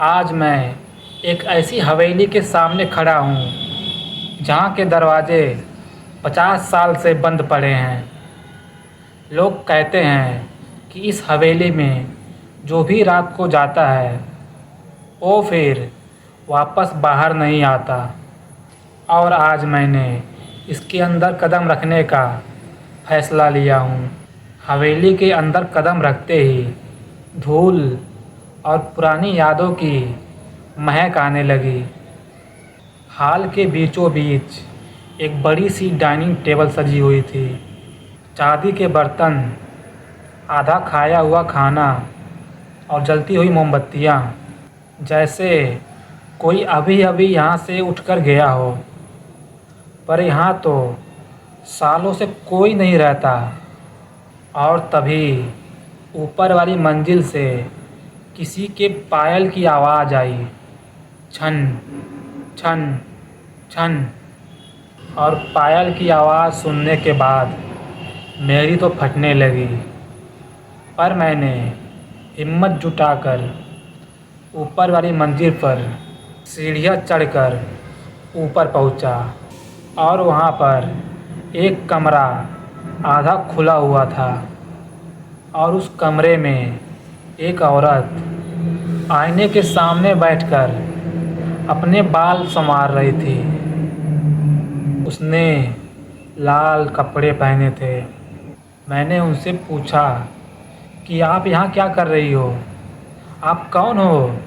आज मैं एक ऐसी हवेली के सामने खड़ा हूँ जहाँ के दरवाजे 50 साल से बंद पड़े हैं। लोग कहते हैं कि इस हवेली में जो भी रात को जाता है वो फिर वापस बाहर नहीं आता। और आज मैंने इसके अंदर कदम रखने का फ़ैसला लिया हूँ। हवेली के अंदर कदम रखते ही धूल और पुरानी यादों की महक आने लगी। हॉल के बीचों बीच एक बड़ी सी डाइनिंग टेबल सजी हुई थी। चांदी के बर्तन, आधा खाया हुआ खाना और जलती हुई मोमबत्तियाँ, जैसे कोई अभी अभी यहाँ से उठकर गया हो। पर यहाँ तो सालों से कोई नहीं रहता। और तभी ऊपर वाली मंजिल से किसी के पायल की आवाज़ आई, छन छन छन। और पायल की आवाज़ सुनने के बाद मेरी तो फटने लगी। पर मैंने हिम्मत जुटाकर ऊपर वाली मंजिल पर सीढ़ियाँ चढ़कर ऊपर पहुँचा। और वहाँ पर एक कमरा आधा खुला हुआ था और उस कमरे में एक औरत आईने के सामने बैठकर अपने बाल संवार रही थी। उसने लाल कपड़े पहने थे। मैंने उनसे पूछा कि आप यहाँ क्या कर रही हो? आप कौन हो?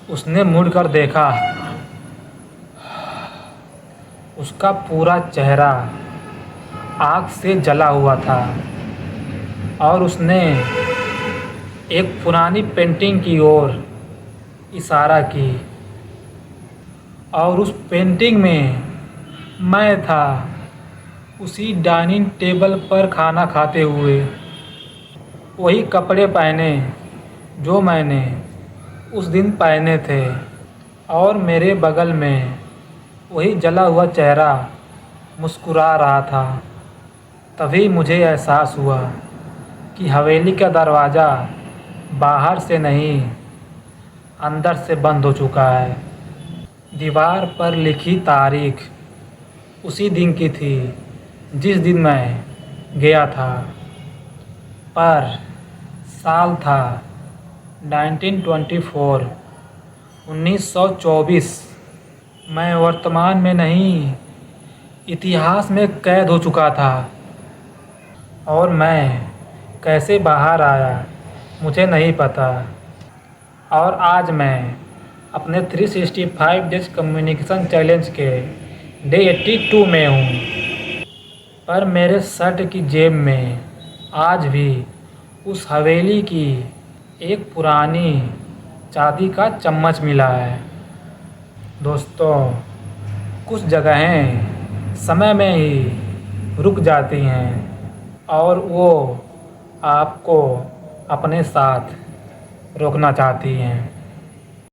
उसने मुड़कर देखा। उसका पूरा चेहरा आग से जला हुआ था और उसने एक पुरानी पेंटिंग की ओर इशारा की। और उस पेंटिंग में मैं था, उसी डाइनिंग टेबल पर खाना खाते हुए, वही कपड़े पहने जो मैंने उस दिन पहने थे। और मेरे बगल में वही जला हुआ चेहरा मुस्कुरा रहा था। तभी मुझे एहसास हुआ कि हवेली का दरवाज़ा बाहर से नहीं, अंदर से बंद हो चुका है। दीवार पर लिखी तारीख उसी दिन की थी जिस दिन मैं गया था। पर साल था 1924, 1924। मैं वर्तमान में नहीं, इतिहास में कैद हो चुका था। और मैं कैसे बाहर आया मुझे नहीं पता। और आज मैं अपने 365 डेज कम्युनिकेशन चैलेंज के डे 82 में हूँ। पर मेरे शर्ट की जेब में आज भी उस हवेली की एक पुरानी चांदी का चम्मच मिला है। दोस्तों, कुछ जगहें समय में ही रुक जाती हैं और वो आपको अपने साथ रोकना चाहती हैं।